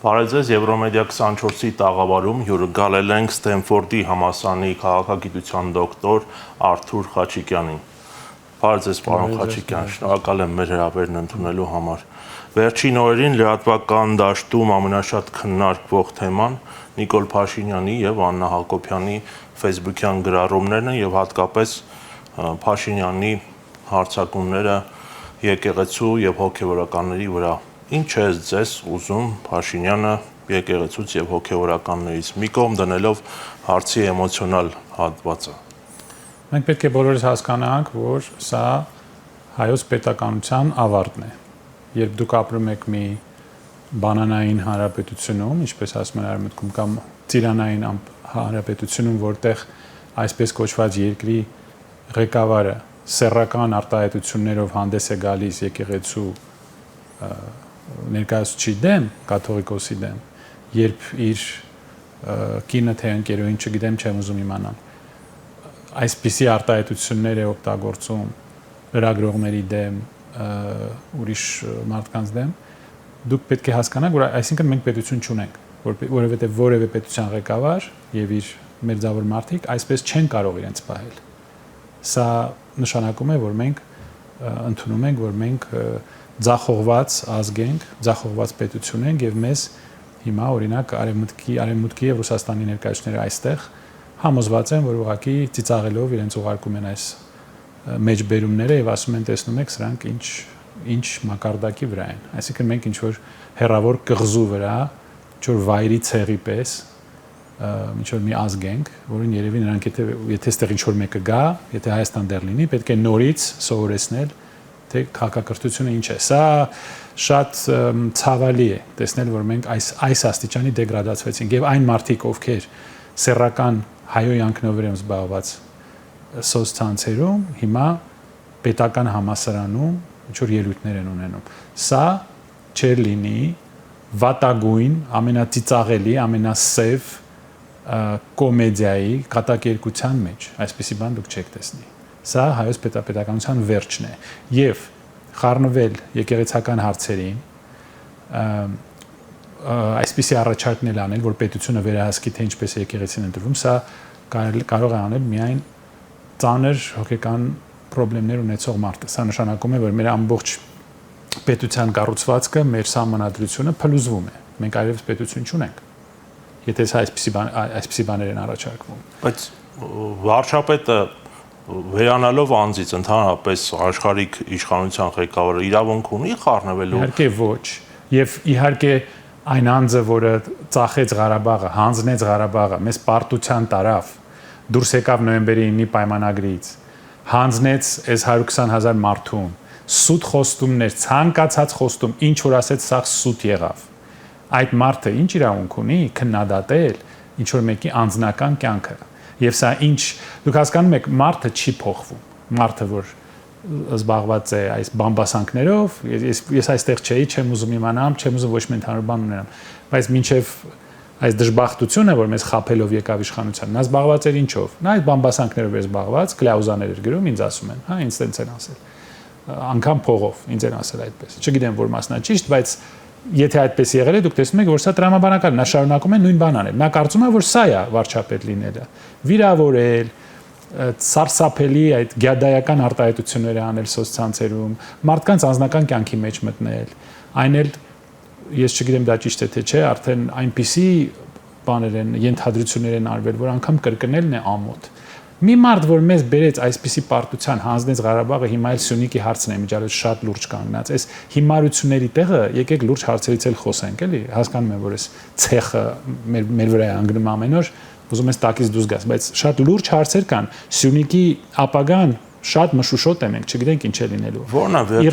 Բարեձեզ Եվրոմեդիա 24-ի տաղավարում հյուրընկալել ենք Ստենֆորդի համալսարանի քաղաքագիտության դոկտոր Արթուր Խաչիկյանին։ Բարեձեզ պարոն Խաչիկյան, շնորհակալ եմ մեր հրավերն ընդունելու համար։ Վերջին օրերին լրատվական դաշտում ամենաշատ քննարկվող թեման Նիկոլ Փաշինյանի եւ Աննա Հակոբյանի Facebook-յան գրառումներն են եւ հատկապես Փաշինյանի հարձակումները եկեղեցու եւ հոգեվորականների վրա։ Ինչ է ձեզ ուզում Փաշինյանը եկեղեցուց եւ հոգեվորականներից մի կողմ դնելով հարցի էմոցիոնալ հատվածը։ Մենք պետք է բոլորս հասկանանք, որ սա հայոց պետականության ավարտն է։ Երբ դուք ապրում եք մի բանանային հանրապետությունում, ինչպես ասում են արևմուտքում, կամ ծիրանային հանրապետությունում, որտեղ այսպես կոչված երկրի ղեկավարը սեռական արտահայտություններով հանդես է գալիս եկեղեցու ներկայացուցիչի դեմ, կաթողիկոսի դեմ, երբ իր կինը թե ընկերոջին, չգիտեմ, չեմ ուզում իմանալ, այսպիսի արտահայտություններ է օգտագործում լրագրողների դեմ, ուրիշ մարդկանց դեմ, դուք պետք է հասկանաք, որ այսինքն մենք պետություն չունենք, որովհետև որևէ պետության ղեկավար եւ իր մերձավոր մարդիկ այսպես չեն կարող իրենց պահել։ Սա նշանակում է, որ մենք ընդունում ենք, որ մենք ձախողված ազգ ենք, ձախողված պետություն ենք եւ մեզ հիմա օրինակ արևմուտքի եւ Ռուսաստանի ներկայացուցիչները այստեղ համոզված են, որ ուղղակի ծիծաղելով իրենց ուղարկում են այս մեջբերումները եւ ասում են տեսնում եք սրանք ինչ մակարդակի վրա են։ Այսինքն մենք ինչ որ հերավոր կղզու վրա, ինչ որ վայրի ցեղի պես ինչ որ մի ազգ ենք, որին երևի նրանք եթե այստեղ ինչ որ մեկը գա, եթե Հայաստան դեռ լինի, պետք է նորից սովորեցնել թե քաղաքակրթությունը ինչ է։ Սա շատ ցավալի է տեսնել, որ մենք այս աստիճանի դեգրադացվեցինք եւ այն մարդիկ, ովքեր սեռական հայոյանքներով են զբաղված սոցցանցերում, հիմա պետական համալսարանում ինչ որ ելույթներ են ունենում։ Սա չէր լինի վատագույն, ամենածիծաղելի, ամենասև կոմեդիայի կատակերգության մեջ, այսպիսի բան դուք չեք տեսնի։ Սա հայոց պետականության վերջն է եւ խառնվել եկեղեցական հարցերին այսպիսի առաջարկներ անել, որ պետությունը վերահսկի թե ինչպես է եկեղեցին ընտրվում, սա կարող է անել միայն ծանր հոգեկան խնդիրներ ունեցող մարդը։ Սա նշանակում է, որ մեր ամբողջ պետության կառուցվածքը, մեր սահմանադրությունը փլուզվում է։ Մենք այլևս պետություն չունենք։ Եթե այսպիսի բաներ են առաջարկվում։ Բայց վարչապետը վերանալով անձից ընդհանրապես աշխարհիկ իշխանության ղեկավարը իրավունք ունի խառնվելու։ Իհարկե ոչ։ Եվ իհարկե այն անձը, որը ծախեց Ղարաբաղը, հանձնեց Ղարաբաղը, մեզ պարտության տարավ, դուրս եկավ նոյեմբերի 9-ի պայմանագրից, հանձնեց այս 120,000 մարդուն, սուտ խոստումներ, ցանկացած խոստում, ինչ որ ասեց, սա սուտ եղավ։ Այդ մարդը ինչ իրավունք ունի քննադատել ինչ որ մեկի անձնական կյանքը։ Եվ սա ինչ դուք հասկանում եք, մարդը չի փոխվում։ Մարդը, որ զբաղված է այս բամբասանքներով, ես այստեղ չէի, չեմ ուզում իմանամ, չեմ ուզում ոչ մի ընդհանուր բան ունենամ, բայց մինչև այս դժբախտությունը, որ մեզ խաբելով եկավ իշխանության, նա զբաղված էր ինչով։ Նա այդ բամբասանքներով էր զբաղված, կլաուզաներ էր գրում, ինձ ասում են, հա, ինձ տենց են ասել։ Անկամ փողով, ինձ են ասել այդպես։ Չգիտեմ, որ մասնա ճիշտ, բայց եթե այդպես եղել է, դուք տեսնում եք, որ սա տրամաբանական, նա շարունակում է նույն բան անել։ Նա կարծում է, որ սա է վարչապետ լինելը։ Վիրավորել, սարսափելի այդ գյադայական արտահայտությունները անել սոցցանցերում, մարդկանց անձնական կյանքի մեջ մտնել, այն էլ ես չգիտեմ դա ճիշտ է թե չէ, արդեն այնպիսի բաներ են, ենթադրություններ են արվել, որ անգամ կրկնելն է ամոթ։ Մի մարդ, որ մեզ բերեց այսպիսի պարտության, հանձնեց Ղարաբաղը, հիմա էլ Սյունիքի հարցն է միջալոց շատ լուրջ կանգնած։ Այս հիմարությունների տեղը եկեք լուրջ հարցերից էլ խոսենք, էլի։ Հասկանում եմ, որ այս ցեխը մեր վրա է անգնում ամեն օր, ուզում ես տակից դուրս գաս, բայց շատ լուրջ հարցեր կան։ Սյունիքի ապագան շատ մշուշոտ է, մենք չգիտենք ինչ է լինելու։ Որն է վերջը։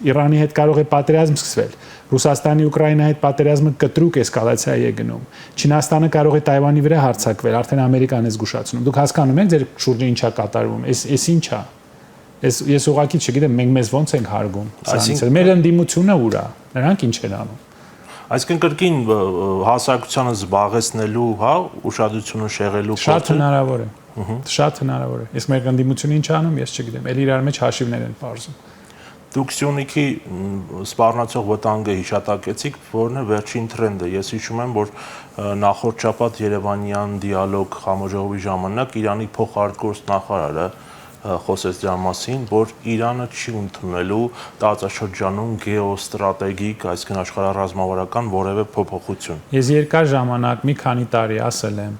Իրանի հետ կարող է պատերազմ սկսվել։ Ռուսաստանի Ուկրաինայի հետ պատերազմը կտրուկ էսկալացիայի է գնում։ Չինաստանը կարող է Թայվանի վրա հարձակվել, արդեն Ամերիկան է զգուշացնում։ Դուք հասկանում եք ձեր շուրջը ինչա կատարվում։ Էս ինչ է։ Ես ուղղակի չգիտեմ, մենք մեզ ոնց ենք հարգում։ Մեր ընդդիմությունը ուր է։ Նրանք ինչ են անում։ Այսինքն կրկին հասարակությանը զբաղեցնելու, հա, ուշադրությունը շեղելու շատ հնարավոր է։ Շատ հնարավոր է։ Իսկ մեր ընդդիմությունը ինչ անում, ես չգիտեմ։ Էլ իրար մեջ հաշիվներ են բարձում։ Դուք Սյունիքի սպառնացող վտանգը հիշատակեցիք, որն է վերջին տրենդը։ Ես հիշում եմ, որ նախորդ շաբաթ Երևանյան դիալոգ համաժողովի ժամանակ Իրանի փոխարտգործ նախարարը խոսեց դրա մասին, որ Իրանը չի ընդունելու տարածաշրջանում գեոստրատեգիկ, այսինքն աշխարհառազմավարական որևէ փոփոխություն։ Ես երկար ժամանակ մի քանի տարի ասել եմ,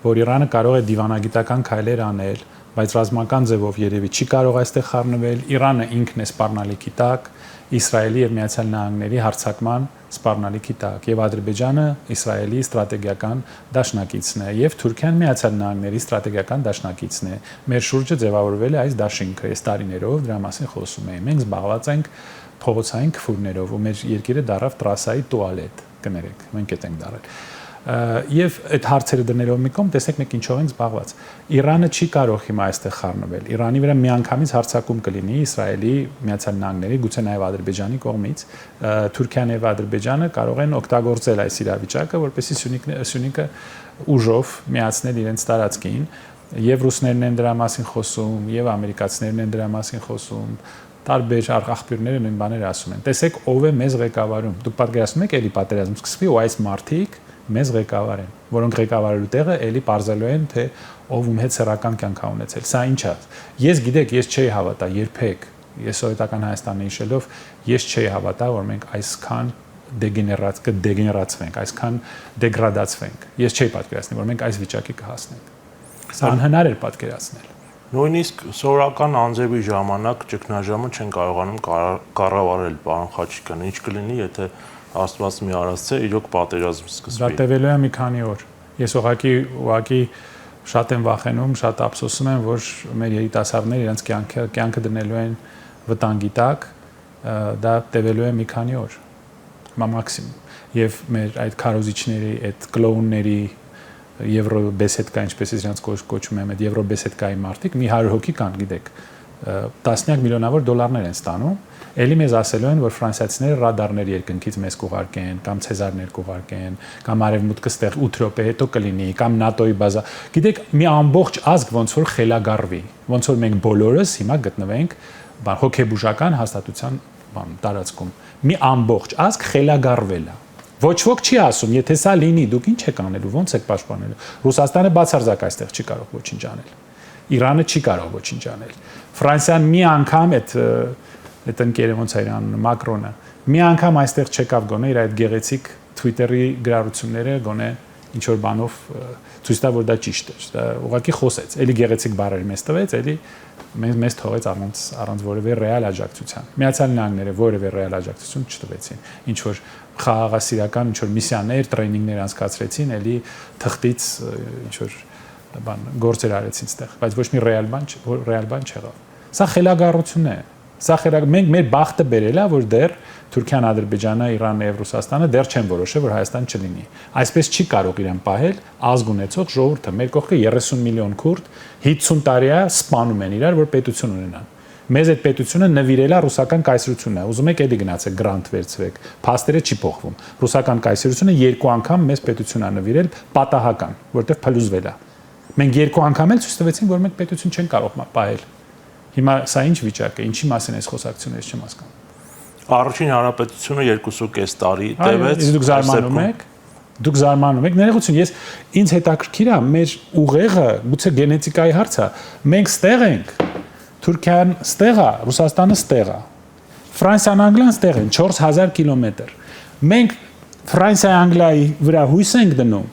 որ Իրանը կարող է դիվանագիտական քայլեր անել, բայց ռազմական ձևով երևի չի կարող այստեղ խառնվել։ Իրանը ինքն է սպառնալիքի տակ, Իսրայելի եւ Միացյալ Նահանգների հարձակման սպառնալիքի տակ, եւ Ադրբեջանը Իսրայելի ստրատեգիական դաշնակիցն է, եւ Թուրքիան Միացյալ Նահանգների ստրատեգիական դաշնակիցն է։ Մեր շուրջը ձևավորվել է այս դաշինքը, այս տարիներով դրա մասին խոսում ենք։ Մենք զբաղված ենք փողոցային քֆուրներով, ու մեր երկիրը դարավ տրասայի տուալետ, կներեք, մենք այդ ենք դարել։ Եվ այդ հարցերը դնելով մի կողմ, տեսեք մենք ինչով ենք զբաղված։ Իրանը չի կարող հիմա այստեղ խառնվել։ Իրանի վրա միանգամից հարձակում կլինի Իսրայելի, Միացյալ Նահանգների, գուցե նաև Ադրբեջանի կողմից։ Թուրքիան եւ Ադրբեջանը կարող են օգտագործել այս իրավիճակը, որպեսզի Սյունիքը ուժով միացնել իրենց տարածքին, եւ ռուսներն են դրա մասին խոսում, եւ ամերիկացիներն են դրա մասին խոսում, տարբեր աղբյուրները նույն բաները ասում են։ Տեսեք ով է մեզ ղեկավարում։ Դուք պատկերացնում եք, էլի պատերազմ սկսվի ու այս մարտիկ մեզ ղեկավար են, որոնք ղեկավարելու տեղը էլի պարզելու են, թե ով ում հետ սեռական կյանք է ունեցել։ Սա ինչ է։ Ես գիտեք, ես չէի հավատա երբեք, ես սովետական Հայաստանը հիշելով, ես չէի հավատա, որ մենք այսքան դեգեներացվենք, այսքան դեգրադացվենք։ Ես չէի պատկերացնի, որ մենք այս վիճակի կհասնենք։ Սա անհնար էր պատկերացնել։ Նույնիսկ սովորական անձրևի ժամանակ ճգնաժամը չեն կարողանում կառավարել, պարոն Խաչիկյան, ինչ կլինի, եթե Աստված մի արածը իրոք պատերազմ սկսվի։ Դա տևելու է մի քանի օր։ Ես ուղղակի շատ եմ վախենում, շատ ափսոսում եմ, որ մեր երիտասարդները իրենց կյանքը դնելու են վտանգի տակ, դա տևելու է մի քանի օր, մաքսիմում։ Եվ մեր այդ քարոզիչների, այդ կլոունների Եվրոբեսեդկա, ինչպես իրենց կոչում եմ, այդ Եվրոբեսեդկայի մարդիկ մի 100 հոգի կան, գիտեք, տասնյակ միլիոնավոր դոլարներ են ստանում, էլի մեզ ասելու են, որ ֆրանսիացիները ռադարներ երկնքից մեզ կուղարկեն, կամ ցեզարներ կուղարկեն, կամ արևմուտքը ստեղ 8 րոպե հետո կլինի, կամ ՆԱՏՕ-ի բազա։ Գիտեք, մի ամբողջ ազգ ոնց որ խելագարվի, ոնց որ մենք բոլորս հիմա գտնվենք հոգեբուժական հաստատության տարածքում։ Մի ամբողջ ազգ խելագարվել է։ Ոչ ոք չի ասում, եթե սա լինի, դուք ինչ եք անելու, ոնց եք պաշտպանելու։ Ռուսաստանը բացարձակ այստեղ չի կարող ոչինչ անել։ Իրանը չի կարող ոչինչ անել։ Ֆրանսիան մի անգամ այդ ընկերը ոնց է իրան Մակրոնը մի անգամ այստեղ չեկավ գոնե իր այդ գեղեցիկ Twitter-ի գրառությունները գոնե ինչ որ բանով ցույց տա որ դա ճիշտ է։ Դա ուղղակի խոսեց, էլի գեղեցիկ բառեր մեզ տվեց, էլի մեզ թողեց առանց որևէ ռեալ աջակցության։ Միացյալ Նահանգները որևէ ռեալ աջակցություն չտվեցին։ Ինչ որ խաղաղասիրական ինչ որ միսիաներ, տրեյնինգներ անցկացրեցին, էլի թղթից ինչ որ բան գործեր արեցին ստեղ, բայց ոչ մի ռեալ բան չեղավ։ Սա խելագարություն է։ Մենք մեր բախտը բերել է, որ դեռ Թուրքիան, Ադրբեջանը, Իրանը եւ Ռուսաստանը դեռ չեն որոշել, որ Հայաստան չլինի։ Այսպես չի կարող իրեն պահել ազգ ունեցող ժողովուրդը։ Մեր կողքը 30 միլիոն քուրդ 50 տարի է սպանում են իրար, որ պետություն ունենան։ Մեզ այդ պետությունը նվիրել է ռուսական կայսրությունն է։ Ուզում եք էլի գնացեք գրանտ վերցվեք։ Փաստերը չի փոխվում։ Ռուսական կայսրությունը 2 անգամ մեզ պետություն է նվիրել պատահական, որտեղ փլուզվել է։ Մենք 2 անգամ էլ ցույց տվեցինք, որ մենք պետություն չեն կարող պահել։ Հիմա սա ինչ վիճակ է, ինչի մասին է խոսակցությունից չեմ հասկանում։ Առաջին հանրապետությունը 2.5 տարի տևեց։ Դուք զարմանում եք, ներողություն, ես ինձ հետաքրքիր է մեր ուղեղը, գուցե գենետիկայի հարց է։ Մենք ստեղ ենք, Թուրքիան ստեղ է, Ռուսաստանը ստեղ է։ Ֆրանսիան, Անգլիան ստեղ են 4000 կիլոմետր։ Մենք Ֆրանսիայի, Անգլիայի վրա հույս ենք դնում,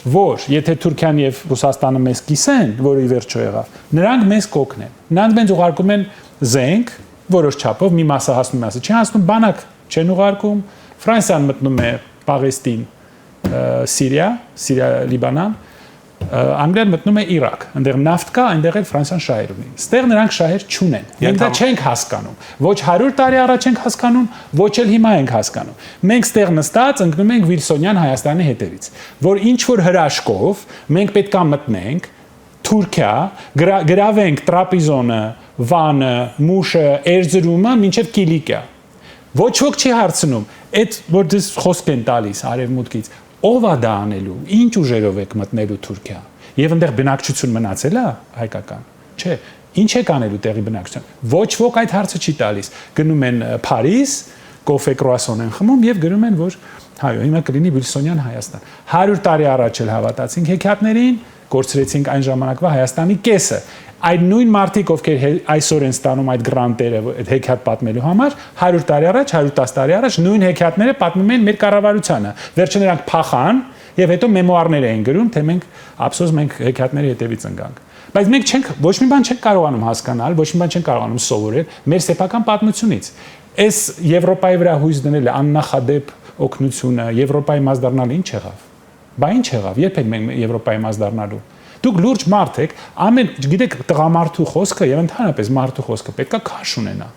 որ եթե Թուրքիան եւ Ռուսաստանը մեզ կիսեն, որը ի վերջո եղավ, նրանք մեզ կօգնեն։ Նրանք մեզ ուղարկում են զենք, որոշ չափով մի մասը հասնում է, չի հասնում բանակ, չեն ուղարկում։ Ֆրանսիան մտնում է Պաղեստին, Սիրիա, Լիբանան, Անգլիան մտնում է Իրաք, այնտեղ նավթ կա, այնտեղ էլ Ֆրանսիան շահեր ունի։ Ստեղ նրանք շահեր չունեն։ Մենք դա չենք հասկանում։ Ոչ 100 տարի առաջ ենք հասկանում, ոչ էլ հիմա ենք հասկանում։ Մենք ստեղ նստած ընկնում ենք Վիլսոնյան Հայաստանի հետևից, որ ինչ որ հրաշքով մենք պետքա մտնենք Թուրքիա, գրավենք Տրապիզոնը, Վանը, Մուշը, Էրզրումը, մինչև Կիլիկիա։ Ոչ ոք չի հարցնում, այդ որ դες խոսք են տալիս արևմուտքից, ով է դա անելու, ինչ ուժերով եք մտնելու Թուրքիա։ Եվ այնտեղ բնակչություն մնացել է հայկական։ Չէ, Ինչ է կանելու տեղի բնակչության։ Ոչ ոք այդ հարցը չի տալիս։ Գնում են Փարիզ, կոֆե կրուասոն են խմում եւ գրում են, որ հայո, հիմա կլինի Վիլսոնյան Հայաստան։ 100 տարի առաջ էլ հավատացինք հեքիաթներին, կորցրեցինք այն ժամանակվա Հայաստանի կեսը։ Այդ նույն մարդիկ, ովքեր այսօր են ստանում այդ գրանտերը այդ հեքիաթ պատմելու համար, 100 տարի առաջ, 110 տարի առաջ նույն հեքիաթները պատմում են մեր կառավարությանը։ Վերջը նրանք փախան եւ հետո մեմուարներ էին գրում, թե մենք ափսոս մենք հեքիաթների հետևից ընկանք։ Բայց մենք չենք ոչ մի բան չենք կարողանում հասկանալ, ոչ մի բան չենք կարողանում սովորել մեր սեփական պատմությունից։ Այս Եվրոպայի վրա հույս դնելը աննախադեպ օգնությունը, Եվրոպայի մաս դառնալը ինչ եղավ։ Բա ինչ եղավ, երբ ենք մենք Եվրոպայի մաս դառնալու։ Դուք լուրջ մարդ եք, ամեն, գիտեք, տղամարդու խոսքը եւ ընդհանրապես մարդու խոսքը պետքա քաշ ունենա։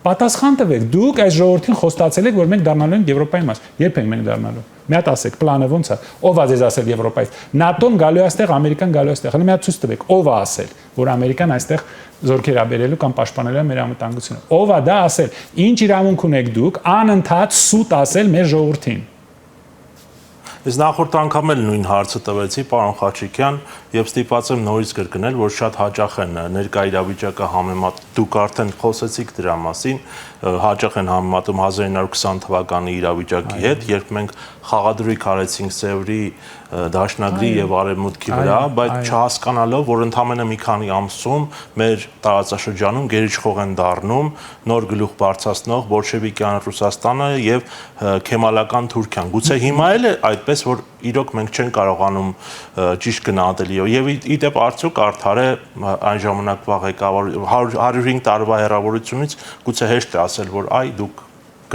Պատասխան տվեք, դուք այս ժողովրդին խոստացել եք, որ մենք դառնալու ենք Եվրոպայի մաս։ Երբ ենք մենք դառնալու։ Մի հատ ասեք, պլանը ո՞նց է։ Ո՞վ է ձեզ ասել Եվրոպայից։ ՆԱՏՕ-ն գալու է այստեղ, Ամերիկան գալու է այստեղ։ Հələ մի հատ ցույց տվեք, ո՞վ է ասել, որ Ամերիկան այստեղ զորքեր է բերելու կամ պաշտպանելու է մեր անվտանգությունը։ Ո՞վ է դա ասել։ Ինչ իրավունք ունեք դուք անընդհատ սուտ ասել մեր ժողովրդին։ Ես նախորդ անգամ էլ նույն հարցը տվեցի, պարոն Խաչիկյան, եւ ստիպված եմ նորից կրկնել, որ շատ հաճախ են ներկա իրավիճակը համեմատ, դուք արդեն խոսեցիք դրա մասին, հաճախ են համեմատում 1920 թվականի իրավիճակի հետ, երբ մենք խաղադրույք արեցինք Սևրի դաշնագրի եւ Արևմուտքի վրա, բայց չհասկանալով, որ ընդամենը մի քանի ամսում մեր տարածաշրջանում գերիշխող են դառնում նոր գլուխ բարձրացնող բոլշևիկյան Ռուսաստանը եւ քեմալական Թուրքիան։ Գուցե հիմա էլ է այդպես, որ իրոք մենք չենք կարողանում ճիշտ գնահատել եւ իդեպ արդյոք արդար է այն ժամանակվա ղեկավար 105 տարվա հեռավորությունից գուցե հեշտ է ասել, որ այ դուք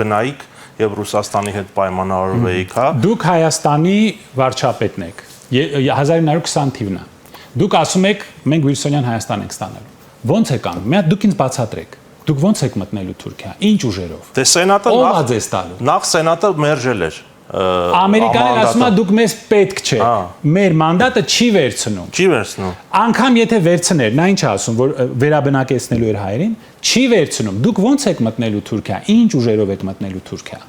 գնայիք եւ Ռուսաստանի հետ պայմանավորվեիք, հա։ Դուք Հայաստանի վարչապետն եք։ 1920 թիվն է։ Դուք ասում եք մենք Վիլսոնյան Հայաստան ենք ստանալու։ Ո՞նց եք անում։ Մի հատ դուք ինձ բացատրեք։ Դուք ո՞նց եք մտնելու Թուրքիա։ Ինչ ուժերով։ Դե սենատը ո՞վ է ձեզ տալու։ նախ սենատը մերժել էր։ Ամերիկան ասում է դուք մեզ պետք չէ։ Մեր մանդատը չի վերցնում։ Չի վերցնում։ Անկամ եթե վերցներ, նա ինչ է ասում, որ վերաբնակեցնելու էր հայերին, չի վերցնում։ Դուք ո՞նց եք մտնելու Թուրքիա։ Ինչ ուժերով եք մտնելու Թուրքիա։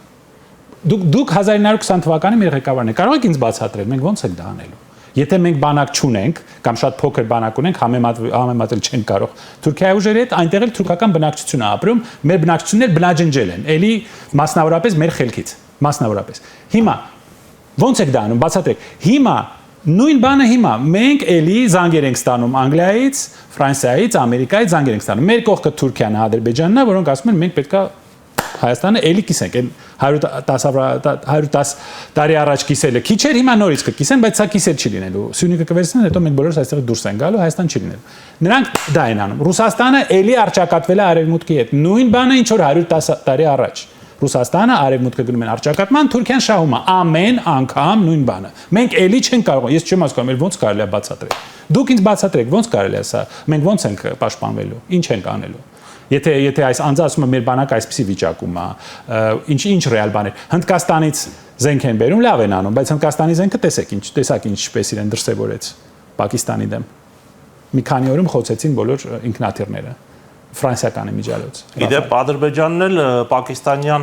Դուք 1920 թվականի մեր ղեկավարն եք։ Կարող եք ինձ բացատրել, մենք ո՞նց ենք դա անելու։ Եթե մենք բանակ չունենք կամ շատ փոքր բանակ ունենք, համեմատել չենք կարող Թուրքիայի ուժերի հետ, այնտեղ էլ թուրքական բնակչություն է ապրում, մեր բնակչությունները բնաջնջել են, էլի մասնավորապես մեր խելքից, մասնավորապես։ Հիմա ո՞նց եք դա անում, բացատրեք։ Հիմա նույն բանը հիմա մենք էլի զանգեր ենք ստանում Անգլիայից, Ֆրանսիայից, Ամերիկայից զանգեր ենք ստանում։ Մեր կողքը Թուրքիան, Ադրբեջանն է, որոնք ասում են մենք պետքա Հայաստանը էլի կիսենք, այն 110 տարի առաջ կիսելը քիչ էր, հիմա նորից կկիսեն, բայց սա կիսել չի լինելու։ Սյունիքը կվերցնեն, հետո մենք բոլորս այստեղ դուրս ենք գալու, Հայաստան չի լինելու։ Նրանք դա են անում։ Ռուսաստանը էլի արճակատվել է Արևմուտքի հետ։ Նույն բանը ինչ որ 110 տարի առաջ։ Ռուսաստանը, Արևմուտքը գնում են արճակատման, Թուրքիան շահում է ամեն անգամ նույն բանը։ Մենք էլի չենք կարող, ես չեմ հասկանում, ոնց կարելի է բացատրել։ Դուք ինձ բացատրեք, ոնց կարելի է սա։ Մենք ոնց ենք պաշտպանվելու, ինչ ենք անելու։ Եթե այս անձը ասում է մեր բանակը այսպեսի վիճակում է, ինչ ռեալ բաներ։ Հնդկաստանից զենք են բերում, լավ են անում, բայց Հնդկաստանի զենքը տեսակ ինչպես իրեն դրսևորեց Պակիստանի դեմ։ Մի քանի օրում խոցեցին բոլոր ինքնաթիռները ֆրանսիականի միջալոց։ Իդեպ Ադրբեջանն էլ պակիստանյան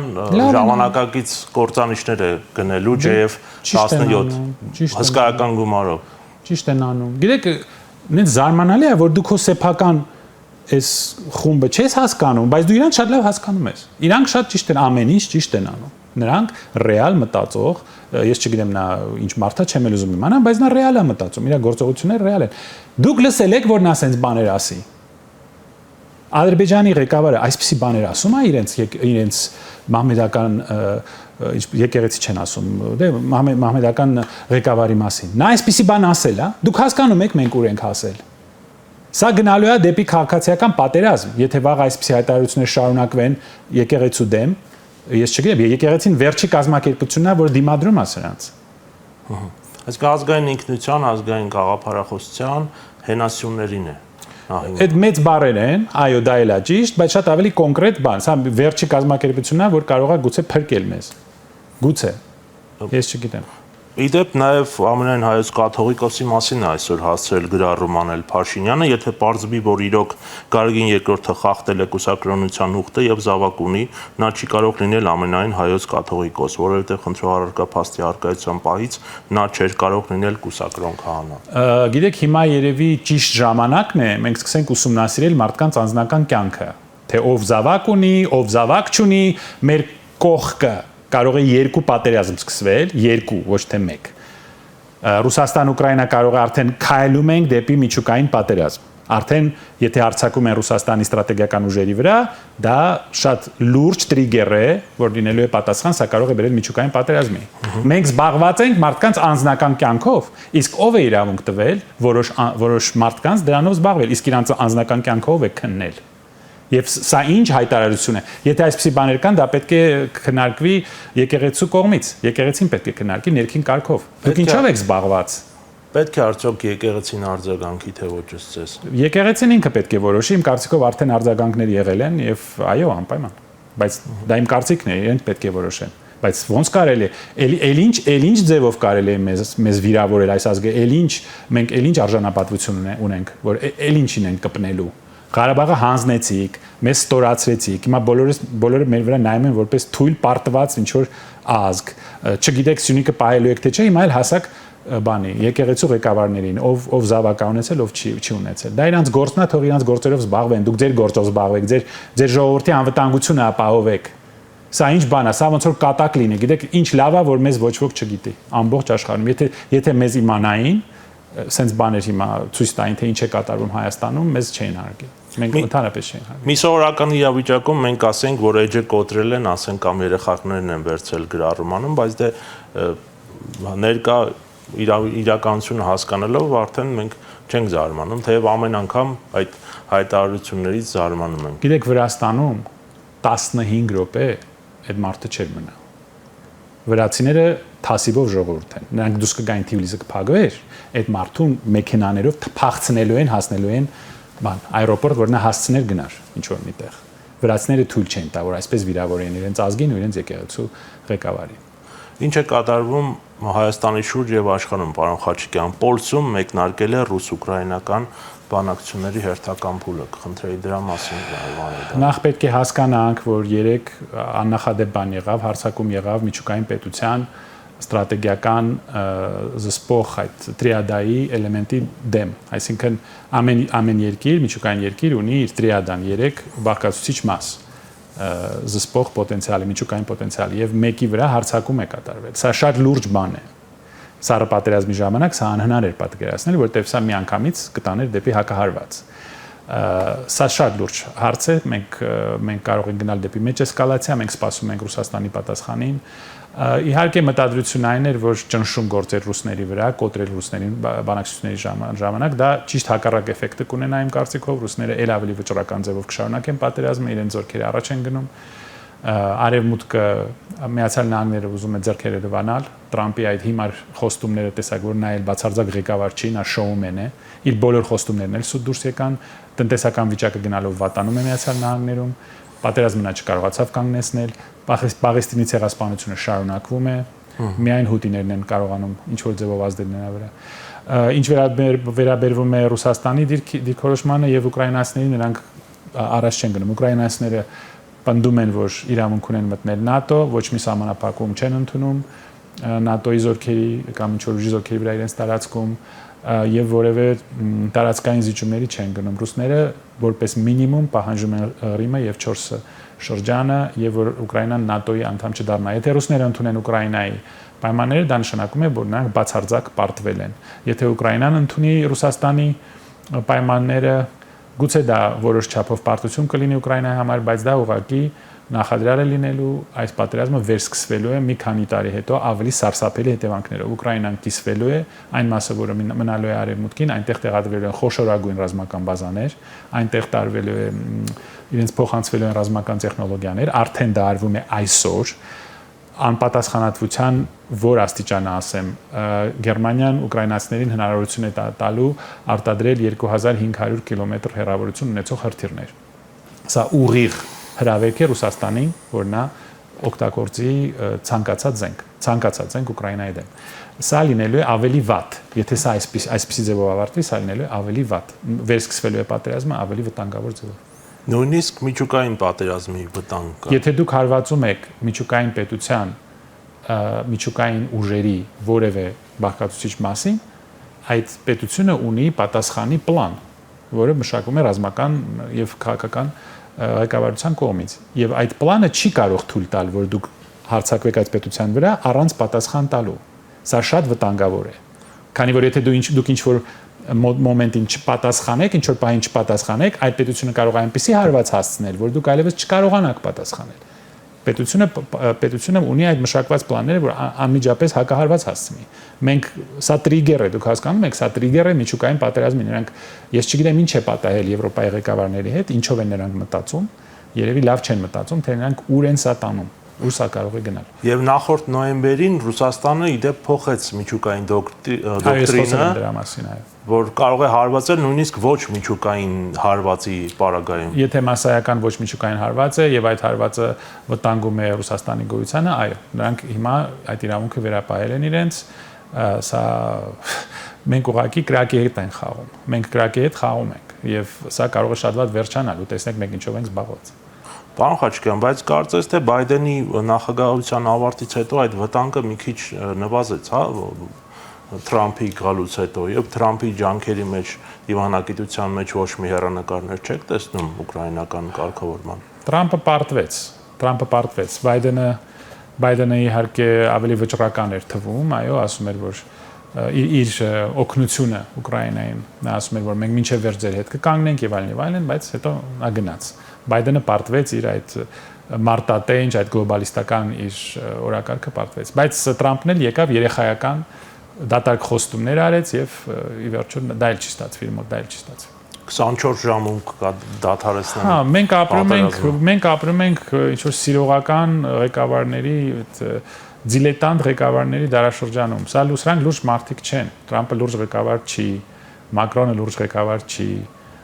ժամանակակից կործանիչներ է գնելու JF-17 հսկայական գումարով։ Ճիշտ են անում։ Գիտեք, ինձ զարմանալի է, որ դուք հոսեփական այս խումբը չես հասկանում, բայց դու իրանք շատ լավ հասկանում ես։ Իրանք շատ ճիշտ են, ամեն ինչ ճիշտ են անում։ Նրանք ռեալ մտածող, ես չգիտեմ նա ինչ մարդ է, չեմ էլ ուզում իմանալ, բայց նա ռեալ է մտածում, իր գործողությունները ռեալ են։ Դուք լսել եք, որ նա ասենց բաներ ասի։ Ադրբեջանի ղեկավարը այսպիսի բաներ ասում է իրենց մահմեդական եկեղեցի չեն ասում, դե մահմեդական ղեկավարի մասին։ Նա այսպիսի բան ասել է, դուք հասկանում եք մենք ուր ենք հասել։ Սա գնալու է դեպի քաղաքացիական պատերազմ, եթե վաղ այսպիսի հայտարարություններ շարունակվեն եկեղեցու դեմ, ես չգիտեմ, եկեղեցին վերջի կազմակերպությունն է, որ դիմադրում է սրանց։ Այս ազգային ինքնության, ազգային գաղափարախոսության հենասյուններին է։ Այդ մեծ բառեր են, այո, դա էլ է ճիշտ, բայց շատ ավելի կոնկրետ բան, սա վերջի կազմակերպությունն է, որ կարող է գուցե փրկել մեզ։ Գուցե։ Ես չգիտեմ։ Իդեպ նաև ամենայն հայոց կաթողիկոսի մասին այսօր հասցրել գրառում անել Փաշինյանը, եթե պարզվի, որ իրոք Գարգին II խախտել է կուսակրոնության ուխտը եւ զավակ ունի, նա չի կարող լինել ամենայն հայոց կաթողիկոս, որովհետեւ խնդրողարարքա փաստի առկայության պահից նա չէր կարող լինել կուսակրոն քահանա։ Գիտեք, հիմա երևի ճիշտ ժամանակն է, մենք սկսենք ուսումնասիրել մարդկանց անձնական կյանքը, թե ով զավակ ունի, ով զավակ չունի, մեր կողքը կարող է երկու պատերազմ սկսվել, երկու, ոչ թե մեկ։ Ռուսաստան-Ուկրաինա կարող է արդեն քայլում ենք դեպի միջուկային պատերազմ։ Արդեն եթե հարձակում են Ռուսաստանի ստրատեգիական ուժերի վրա, դա շատ լուրջ տրիգեր է, որ լինելու է պատասխան, սա կարող է բերել միջուկային պատերազմի։ Մենք զբաղված ենք մարդկանց անձնական կյանքով, իսկ ով է իրավունք տվել որոշ մարդկանց դրանով զբաղվել, իսկ իրանց անձնական կյանքով է քննել։ Եվ սա ինչ հայտարարություն է։ Եթե այսպիսի բաներ կան, դա պետք է քննարկվի եկեղեցու կողմից։ Եկեղեցին պետք է քննարկի ներքին կարգով։ Դուք ինչով եք զբաղված։ Պետք է արդյոք եկեղեցին արձագանքի թե ոչ ըստ։ Եկեղեցին ինքը պետք է որոշի, իմ կարծիքով արդեն արձագանքներ եղել են եւ այո, անպայման։ Բայց դա իմ կարծիքն է, իրենք պետք է որոշեն։ Բայց ոնց կարելի է, էլ ինչ ձևով կարելի է մեզ վիրավորել այս ազգը, մենք էլ ինչ արժանապատվություն ունենք, որ էլ ինչին են կպնելու։ Ղարաբաղը հանձնեցիք, մեզ ստորացրեցիք։ Հիմա բոլորը մեր վրա նայում են որպես թույլ պարտված ինչ որ ազգ։ Չգիտեք Սյունիքը պահելու եք թե չէ, հիմա էլ հասակ բանի եկեղեցու ղեկավարներին, ով զավակ ունեցել, ով չի ունեցել։ Դա իրանց գործն է, թող իրանց գործերով զբաղվեն։ Դուք ձեր գործով զբաղվեք, ձեր ժողովրդի անվտանգությունը ապահովեք։ Սա ինչ բան է, սա ոնց որ կատակ լինի։ Գիտեք, ինչ լավ է, որ մեզ ոչ ոք չգիտի։ Ամբողջ աշխարհում, եթե մեզ իմանային, սենց բաներ հիմա ցույց տային, թե ինչ է կատարվում Հայաստանում, մեզ չէին հարգի։ Մենք ընդհանրապես չէին հարգի։ Մի սովորական իրավիճակում մենք ասենք, որ էջը կոտրել են, ասենք կամ երեխաներն են վերցել գրառումանում, բայց դե ներկա իրականությունը հասկանալով արդեն մենք չենք զարմանում, թեև ամեն անգամ այդ հայտարարություններից զարմանում ենք։ Գիտեք, Վրաստանում 15 րոպե այդ մարդը չէր մնա։ Վրացիները թասիվով ժողովուրդ են։ Նրանք դուրս կգային Թիֆլիսը կփակվեր, այդ մարդուն մեքենաներով փախցնելու են, հասնելու են այրոպորտ, որ նա հասցներ գնար ինչ որ միտեղ։ Վրացիները թույլ չեն տա, որ այսպես վիրավորեն իրենց ազգին ու իրենց եկեղեցու ղեկավարին։ Ինչ է կատարվում Հայաստանի շուրջ եւ աշխարհում, պարոն Խաչիկյան, Պոլսում մեկնարկել է ռուս-ուկրաինական բանակցությունների հերթական փուլը, կխնդրեի դրա մասին բանալ։ Նախ պետք է հասկանանք, որ երեք աննախադեպ բան եղավ, հարձակում եղավ միջուկային պետության ստրատեգիական զսպող այդ տրիադայի էլեմենտի դեմ, այսինքն ամեն երկիր, միջուկային երկիր ունի իր տրիադան 3 բաղկացուցիչ մաս զսպող պոտենցիալի, միջուկային պոտենցիալի եւ մեկի վրա հարձակում է կատարվել։ Սա շատ լուրջ բան է։ Սառը պատերազմի ժամանակ սա անհնար էր պատկերացնել, որտեղ սա միանգամից կտաներ դեպի հակահարված։ Սա շատ լուրջ հարց է, մենք կարող ենք գնալ դեպի մեծ էսկալացիա, մենք սպասում ենք Ռուսաստանի պատասխանին։ Իհարկե մտադրությունն այն էր, որ ճնշում գործեր ռուսների վրա, կոտրել ռուսներին բանակցությունների ժամանակ, դա ճիշտ հակառակ էֆեկտը կունենա իմ կարծիքով, ռուսները ել ավելի վճռական ձևով կշարունակեն պատերազմը, իրենց զորքերը առաջ են գնում։ Արևմուտքը Միացյալ Նահանգները ուզում է ձեռքերը լվանալ, Տրամպի այդ հիմար խոստումները տեսակ, որ նա էլ բացարձակ ղեկավար չի, նա շոումեն է, իր բոլոր խոստումներն էլ սուտ դուրս եկան, տնտեսական վիճակը գնալով վատանում է Միացյալ Նահանգներում, պատերազմը նա չկարողացավ կանգնեցնել, Պաղեստինի ցեղասպանությունը շարունակվում է, միայն հուտիներն են կարողանում ինչ-որ ձևով ազդել նրա վրա։ Ինչ վերաբերվում է Ռուսաստանի դիրքորոշմանը եւ ուկրաինացիներին, նրանք առաջ չեն գնում, ուկրաինացիները պնդում են, որ իրավունք ունեն մտնել ՆԱՏՕ, ոչ մի սահմանափակում չեն ընդունում ՆԱՏՕ-ի զորքերի կամ ինչ-որ ուժի զորքերի վրա իրենց տարածքում եւ որևէ տարածքային զիջումների չեն գնում։ Ռուսները որպես մինիմում պահանջում են Ղրիմը եւ 4 շրջանը եւ որ Ուկրաինան ՆԱՏՕ-ի անդամ չդառնա։ Եթե ռուսները ընդունեն Ուկրաինայի պայմանները, դա նշանակում է, որ նրանք բացարձակ պարտվել են։ Եթե Ուկրաինան ընդունի Ռուսաստանի պայմանները, գուցե դա որոշ չափով պարտություն կլինի Ուկրաինայի համար, բայց դա ուղղակի նախադրյալ է լինելու այս պատերազմը վերսկսվելու է մի քանի տարի հետո ավելի սարսափելի հետևանքներով։ Ուկրաինան կիսվելու է, այն մասը, որը մնալու է արևմուտքին, այնտեղ տեղադրվելու են խոշորագույն ռազմական բազաներ, այնտեղ տարվելու է իրենց փոխանցվելու են ռազմական տեխնոլոգիաներ, արդեն դա արվում է այսօր, անպատասխանատվության որ աստիճանը ասեմ, Գերմանիան ուկրաինացիներին հնարավորություն է տալու արտադրել 2500 կիլոմետր հեռավորություն ունեցող հրթիռներ։ Սա ուղիղ հրավերք է Ռուսաստանին, որ նա օգտագործի ցանկացած զենք Ուկրաինայի դեմ։ Սա լինելու է ավելի վատ, եթե սա այսպիսի ձևով ավարտվի, սա լինելու է ավելի վատ։ Վերսկսվելու է պատերազմը ավելի վտանգավոր ձևով։ Նույնիսկ միջուկային պատերազմի վտանգ կա։ Եթե դուք հարվածում եք միջուկային պետության, միջուկային ուժերի որևէ բաղկացուցիչ մասին, այդ պետությունը ունի պատասխանի պլան, որը մշակվում է ռազմական եւ քաղաքական ղեկավարության կողմից։ Եվ այդ պլանը չի կարող թույլ տալ, որ դուք հարձակվեք այդ պետության վրա առանց պատասխան տալու։ Սա շատ վտանգավոր է։ Քանի որ եթե դուք ինչ-որ մոմենտին չպատասխանեք, ինչ-որ բանի չպատասխանեք, այդ պետությունը կարող է այնպիսի հարված հասցնել, որ դուք այլևս չկարողանաք պատասխանել։ Պետությունը ունի այդ մշակված պլանները, որ անմիջապես հակահարված հասցնի։ Մենք սա տրիգեր է, դուք հասկանում եք, սա տրիգեր է միջուկային պատերազմին։ Նրանք ես չգիտեմ ինչ է պատահել Եվրոպայի ղեկավարների հետ, ինչով են նրանք մտածում, երևի լավ չեն մտածում, թե նրանք ուր են սա տանում, ուր սա կարող է գնալ։ Եվ նախորդ նոյեմբերին Ռուսաստանը իդեպ փոխեց միջուկային դոկտրինը, որ կարող է հարվածել նույնիսկ ոչ միջուկային հարվածի պարագայում։ Եթե մասսայական ոչ միջուկային հարված է եւ այդ հարվածը վտանգում է Ռուսաստանի գոյությանը, այո, նրանք հիմա այդ իրավունքը վերապահել են իրենց, սա մենք ուղղակի կրակի հետ են խաղում։ Մենք կրակի հետ խաղում ենք եւ սա կարող է շատ վատ վերջանալ, ու տեսնեք մենք ինչով ենք զբաղված։ Պարոն Խաչիկյան, բայց կարծես թե Բայդենի նախագահության ավարտից հետո այդ վտանգը մի քիչ նվազեց, հա, Թրամփի գալուց հետո, եւ Թրամփի ջանքերի մեջ, դիվանագիտության մեջ ոչ մի հեռանկարներ չեք տեսնում ուկրաինական կարգավորման։ Թրամփը պարտվեց։ Բայդենը իհարկե ավելի վճռական էր թվում, այո, ասում էր, որ իր օգնությունը Ուկրաինային, նա ասում էր, որ մենք մինչև վերջ ձեր հետ կկանգնենք եւ այլն, բայց հետո նա գնաց։ Բայդենը պարտվեց իր այդ մարտատենչ, այդ գլոբալիստական իր օրակարգը պարտվեց, բայց Թրամփն էլ եկավ երեխայական դատարկ խոստումներ արեց եւ ի վերջո դա էլ չի ստացվի, իր մոտ դա էլ չի ստացվի։ 24 ժամում կա դադարեցնել։ Հա, մենք ապրում ենք ինչ որ սիրողական ղեկավարների, դիլետանտ ղեկավարների դարաշրջանում։ Սրանք լուրջ մարդիկ չեն։ Թրամփը լուրջ ղեկավար չի, Մակրոնը լուրջ ղեկավար չի,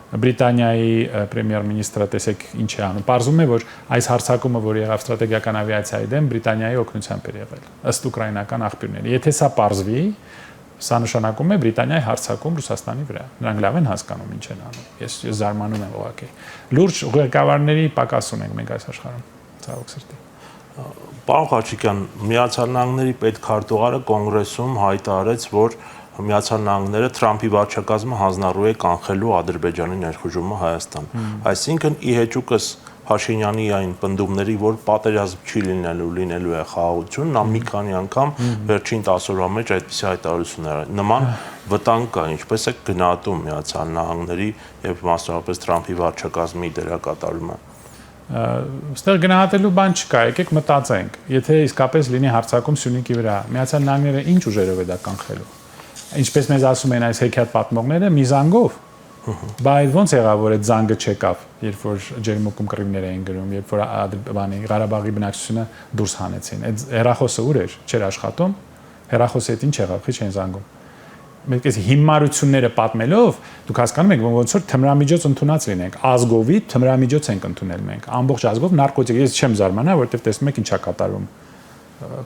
Բրիտանիայի պրեմիեր-մինիստրը տեսեք ինչ է անում։ Պարզվում է, որ այս հարձակումը, որ եղավ ստրատեգիական ավիացիայի դեմ, Բրիտանիայի օգնությամբ էր եղել, ըստ ուկրաինական աղբյուրների։ Եթե սա պարզվի, սա նշանակում է Բրիտանիայի հարձակում Ռուսաստանի վրա։ Նրանք լավ են հասկանում ինչ են անում։ Ես զարմանում եմ ուղղակի։ Լուրջ ղեկավարների պակաս ունենք մենք այս աշխարհում, ցավոք սրտի։ Պարոն Խաչիկյան, Միացյալ Նահանգների պետքարտուղարը կոնգրեսում հայտարարեց, որ Միացյալ Նահանգները Թրամփի վարչակազմը հանձնառու է կանխելու Ադրբեջանի ներխուժումը Հայաստան։ Այսինքն ի հեճուկս Փաշինյանի այն պնդումների, որ պատերազմ չի լինելու է խաղաղություն, նա մի քանի անգամ վերջին 10 օրվա մեջ այդպիսի հայտարարություններ արել։ Նման վտանգ կա, ինչպես է գնահատում Միացյալ Նահանգների եւ մասնավորապես Թրամփի վարչակազմի դերակատարումը։ Այստեղ գնահատելու բան չկա, եկեք մտածենք։ Եթե իսկապես լինի հարձակում Սյունիքի վրա, Միացյալ Նահանգները ինչ ուժերով է դա կանխելու։ Ինչպես մեզ ասում են այս հեքիաթ պատմողները, մի զանգով։ Բայց ոնց եղավ, որ այդ զանգը չեկավ, երբ որ ջերմուկում կռիվներ էին գրում, երբ որ Ղարաբաղի բնակչությունը դուրս հանեցին։ Այդ հեռախոսը ուր էր, չէր աշխատում։ Հեռախոսի հետ ինչ եղավ, քիչ են զանգում։ Մենք այս հիմարությունները պատմելով, դուք հասկանում եք, ոնց որ թմրամիջոց ընդունած լինենք, ազգովի թմրամիջոց ենք ընդունել մենք, ամբողջ ազգով նարկոտիկ։ Ես չեմ զարմանա, որովհետև տեսնում եք ինչա կատարում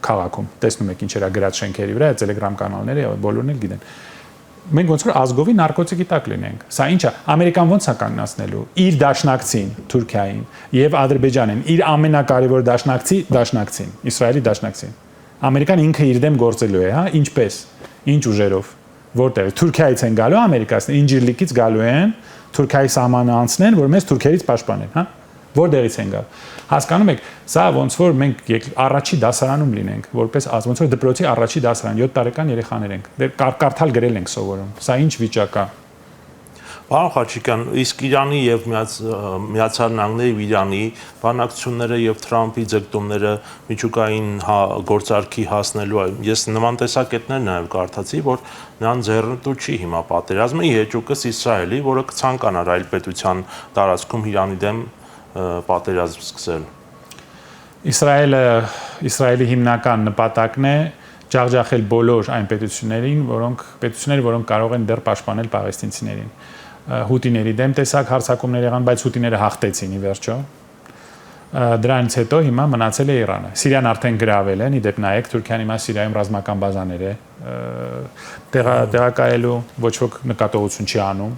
քաղաքում, տեսնում եք ինչերա գրած շենքերի վրա, Telegram կանալները, բոլորն էլ գիտեն։ Մենք ոնց որ ազգովի նարկոտիկի տակ լինենք։ Սա ի՞նչ է, Ամերիկան ոնց է կանգնացնելու իր դաշնակցին, Թուրքիային եւ Ադրբեջանին, իր ամենակարևոր դաշնակցին, Իսրայելի դաշնակցին։ Ամերիկան ինքը իր դեմ գործելու է, հա, ինչպես, ինչ ուժերով, որտեղ Թուրքիայից են գալու ամերիկացիները, Ինջիրլիկից գալու են, Թուրքիայի սահմանը անցնեն, որ մեզ թուրքերից պաշտպանեն, հա։ Որտեղից են գալ։ Հասկանում եք, սա ոնց որ մենք առաջի դասարանում լինենք, որպես ոնց որ դպրոցի առաջի դասարան, 7 տարեկան երեխաներ ենք։ Դեռ կարդալ գրել ենք սովորում։ Սա ինչ վիճակ է։ Պարոն Խաչիկյան, իսկ Իրանի եւ Միացյալ Նահանգների Իրանի բանակցությունները եւ Թրամփի ձգտումները միջուկային գործարքի հասնելու, ես նման տեսակետներ նաեւ կարդացի, որ նրան ձեռնտու չի հիմա պատերազմը, ի հեճուկս Իսրայելի, որը կցանկանար այլ պետության տարածքում Իրանի դեմ պատերազմ սկսել։ Իսրայելի հիմնական նպատակն է ջախջախել բոլոր այն պետություններին, որոնք կարող են դեռ պաշտպանել պաղեստինցիներին։ Հութիների դեմ տեսակ հարձակումներ եղան, բայց հութիները հաղթեցին ի վերջո։ Դրանից հետո հիմա մնացել է Իրանը։ Սիրիան արդեն գրավել են, իդեպ նայեք Թուրքիան հիմա Սիրիայում ռազմական բազաներ է տեղակայելու, ոչ ոք նկատողություն չի անում։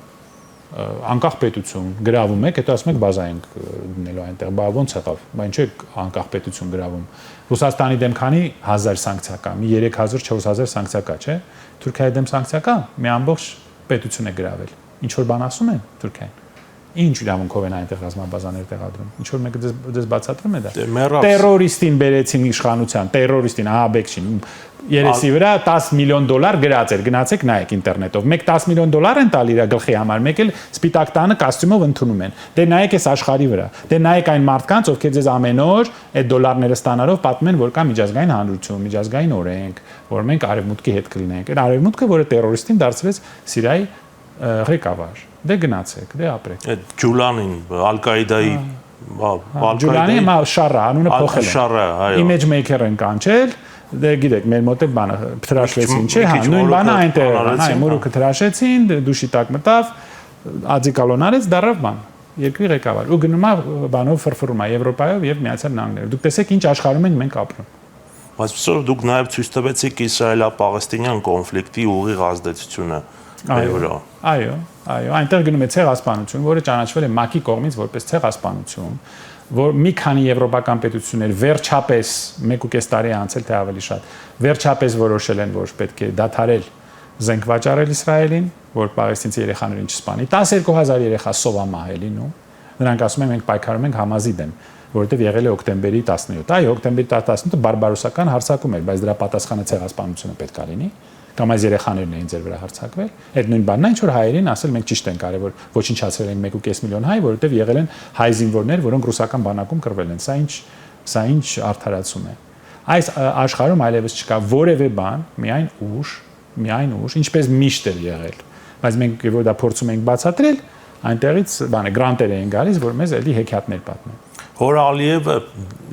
Անկախ պետություն գրավում եք, հետո ասում եք բազա ենք դնելու այնտեղ, բա ոնց եղավ, բա ինչ է անկախ պետություն գրավում։ Ռուսաստանի դեմ քանի 1000 սանկցիա կա, մի 3000-4000 սանկցիա կա, չէ՞։ Թուրքիայի դեմ սանկցիա կա, մի ամբողջ պետություն է գրավել։ Ինչ որ բան ասում են Թուրքիան։ Ինչ իրավունքով են այնտեղ ռազմաբազաներ տեղադրում։ Ինչ որ մեկը դες բացատրում է դա։ Տերորիստին բերեցին իշխանության, տերորիստին, Ահաբեկչին, երեսի վրա $10 միլիոն գրած էր, գնացեք նայեք ինտերնետով։ Մեկ $10 միլիոն են տալ իր գլխի համար, մեկ էլ սպիտակ տանը կոստյումով ընդունում են։ Դե նայեք այս աշխարհի վրա։ Դե նայեք այն մարդկանց, ովքեր ձեզ ամեն օր այդ դոլարները ստանալով պատմեն, որ կա միջազգային հանրություն, միջազգային օրենք, որ մենք արևմուտքի հետ կլինենք։ Այդ արևմուտքը, որը տերորիստին դարձրեց Սիրիայի ղեկավար։ Դե գնացեք, դե ապրեք։ Այդ Ջուլանին, Ալ-Կաիդայի Ջուլանի մա Շարա, անունը փոխել են։ Շարա, այո։ Image maker են կանչել, դե գիտեք, մեր մոտ էլ բանը թրաշվեցին, չէ՞, հա, նույն բանը այնտեղ, հա, մուրուքը թրաշեցին, դուշի տակ մտավ, ադիկալոն արեց, դարավ բան։ Երկրի ղեկավար։ Ու գնում է բանով ֆրֆրում է Եվրոպայով եւ Միացյալ Նահանգներով։ Դուք տեսեք ինչ աշխարհում ենք մենք ապրում։ Բայց այսօր դուք նաև ցույց տվեցիք Իսրայելա-Պաղեստինյան կոնֆլիկտի ուղիղ ազդեցությունը մեր վրա։ Այո, այնտեղ գնում է ցեղասպանություն, որը ճանաչվել է ՄԱԿ-ի կողմից որպես ցեղասպանություն, որ մի քանի եվրոպական պետություններ վերջապես 1.5 տարի անցել թե ավելի շատ, վերջապես որոշել են, որ պետք է դադարել զենք վաճառել Իսրայելին, որ պաղեստինցի երեխաներին չսպանի։ 12000 երեխա սովամահելին ու նրանք ասում են մենք պայքարում ենք Համազի դեմ, որովհետև եղել է հոկտեմբերի 17։ Այո, հոկտեմբերի 17-ը բարբարոսական հարձակում էր, բայց դրա պատասխանը ցեղասպանությունը պետք է լինի։ Կամ այս երեխաներն էին ձեր վրա հարձակվել։ Այդ նույն բանն է, ինչ որ հայերին ասել մենք ճիշտ ենք արել, որ ոչնչացրել են 1.5 միլիոն հայ, որովհետև եղել են հայ զինվորներ, որոնք ռուսական բանակում կռվել են։ Սա ինչ արդարացում է։ Այս աշխարհում այլևս չկա որևէ բան, միայն ուժ, ինչպես միշտ էր եղել։ Բայց մենք որ դա փորձում ենք բացատրել, այնտեղից բանը գրանտեր էին գալիս, որ մեզ էլի հեքիաթներ պատմեն։ Հոր Ալիևը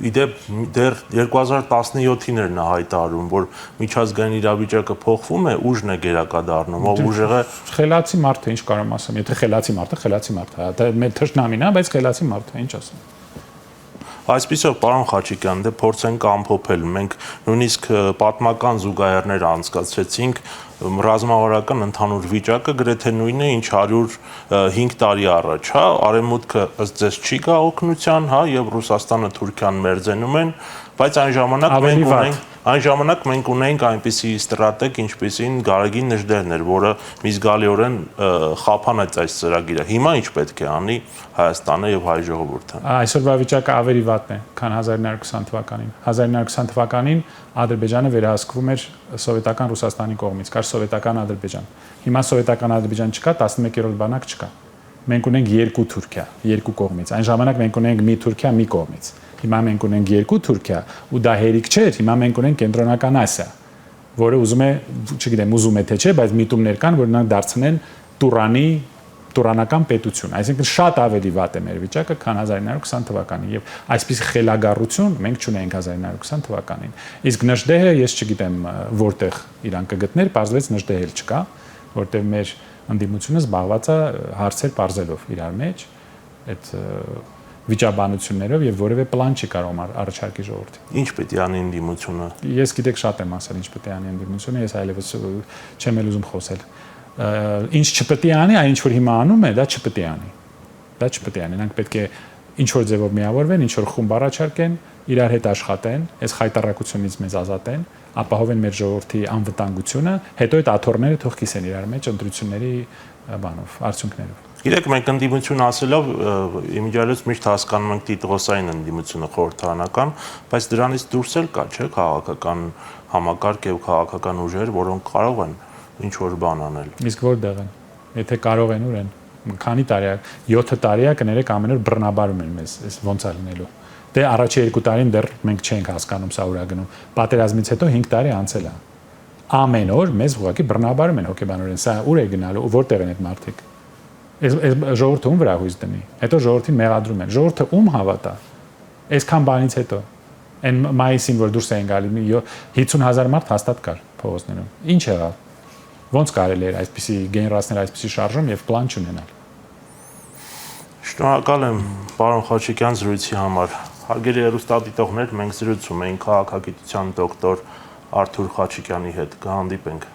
իդեպ դեռ 2017-ին էր նա հայտարարում, որ միջազգային իրավիճակը փոխվում է, ուժն է գերակա դառնում, ով ուժեղը խելացի մարդ է, ինչ կարամ ասեմ, եթե խելացի մարդ է, դա մեր թշնամին է, բայց խելացի մարդ է, ինչ ասեմ։ Այսպիսով, պարոն Խաչիկյան, դե փորձենք ամփոփել։ Մենք նույնիսկ պատմական զուգահեռներ անցկացրեցինք, ռազմավարական ընդհանուր վիճակը գրեթե նույնն է, ինչ 105 տարի առաջ, հա, Արևմուտքը ըստ ձեզ չի գա օգնության, հա, եւ Ռուսաստանը, Թուրքիան մերձենում են, բայց այն ժամանակ մենք ունենք այնպիսի ստրատեգ, ինչպիսին Գարեգին Նժդեհն էր, որը մի զգալիորեն խափանեց այս ծրագիրը։ Հիմա ինչ պետք է անի Հայաստանը եւ հայ ժողովուրդը։ Այսօրվա վիճակը ավելի վատն է, քան 1920 թվականին։ 1920 թվականին Ադրբեջանը վերահսկվում էր սովետական Ռուսաստանի կողմից, կար սովետական Ադրբեջան։ Հիմա սովետական Ադրբեջան չկա, 11-րդ բանակ չկա։ Մենք ունենք երկու Թուրքիա, երկու կողմից։ Այն ժամանակ մենք ունենք մի Թուրքիա, մի կողմից։ Հիմա մենք ունենք երկու Թուրքիա, ու դա հերիք չէ, հիմա մենք ունենք Կենտրոնական Ասիա, որը ուզում է, չգիտեմ, ուզում է թե չէ, բայց միտումներ կան, որ նրանք դարձնեն տուրանական պետություն, այսինքն շատ ավելի վատ է մեր վիճակը, քան 1920 թվականին, եւ այսպես խելագարություն մենք չունենք 1920 թվականին։ Իսկ Նժդեհը ես չգիտեմ որտեղ իրան կգտներ, պարզվեց Նժդեհը չկա, որտեղ մեր ընդդիմությունը զբաղված է հարցեր բարձելով իրար մեջ, այդ վիճաբանություններով եւ որևէ պլան չի կարող առաջարկի ժողովրդին։ Ինչ պետք է անի ընդդիմությունը։ Ես գիտեք շատ եմ ասել ինչ պետք է անի ընդդիմությունը, ես այլևս չեմ էլ ուզում խոսել։ Ինչ չպետք է անի, այն ինչ որ հիմա անում է, դա չպետք է անի։ Դա չպետք է անի, նրանք պետք է ինչ որ ձևով միավորվեն, ինչ որ խումբ առաջարկեն, իրար հետ աշխատեն, այս խայտարակությունից մեզ ազատեն, ապահովեն մեր ժողովրդի անվտանգությունը, հետո այդ աթոռները թող կիսեն իրար մեջ ընտրությունների բանով, արդյունքներով։ Գիտեք, մենք ընդդիմություն ասելով իմիջիալից միշտ հասկանում ենք տիտղոսային ընդդիմությունը խորհրդարանական, բայց դրանից դուրս էլ կա, չէ՞, քաղաքական համակարգ եւ քաղաքական ուժեր, որոնք կարող են ինչ որ բան անել։ Իսկ որտեղ են։ Եթե կարող են, ուր են։ Քանի տարի է, 7 տարի է, կներեք ամեն օր բռնաբարում են մեզ, այս ոնց է լինելու։ Դե առաջի 2 տարին դեռ մենք չենք հասկանում սա ուր է գնում։ Պատերազմից հետո 5 տարի անցել է։ Ամեն օր մեզ ուղղակի բռնաբարում են հոգեբանորեն։ Սա ուր է գնալու, որտեղ են այդ մարդիկ։ Այս ժողովուրդը ում վրա հույս դնի։ Հետո ժողովրդին մեղադրում են։ Ժողովուրդը ում հավատա։ Այսքան բանից հետո այն մայիսին որ դուրս էին գալի 50,000 մարդ հաստատ կար փողոցներում։ Ինչ եղավ։ Ոնց կարելի էր այսպիսի գեներացնել այսպիսի շարժում եւ պլան չունենալ։ Շնորհակալ եմ պարոն Խաչիկյան զրույցի համար։ Հարգելի հեռուստադիտողներ, մենք զրուցում էինք քաղաքագիտության դոկտոր Արթուր Խաչիկյանի հետ։ Կհանդիպենք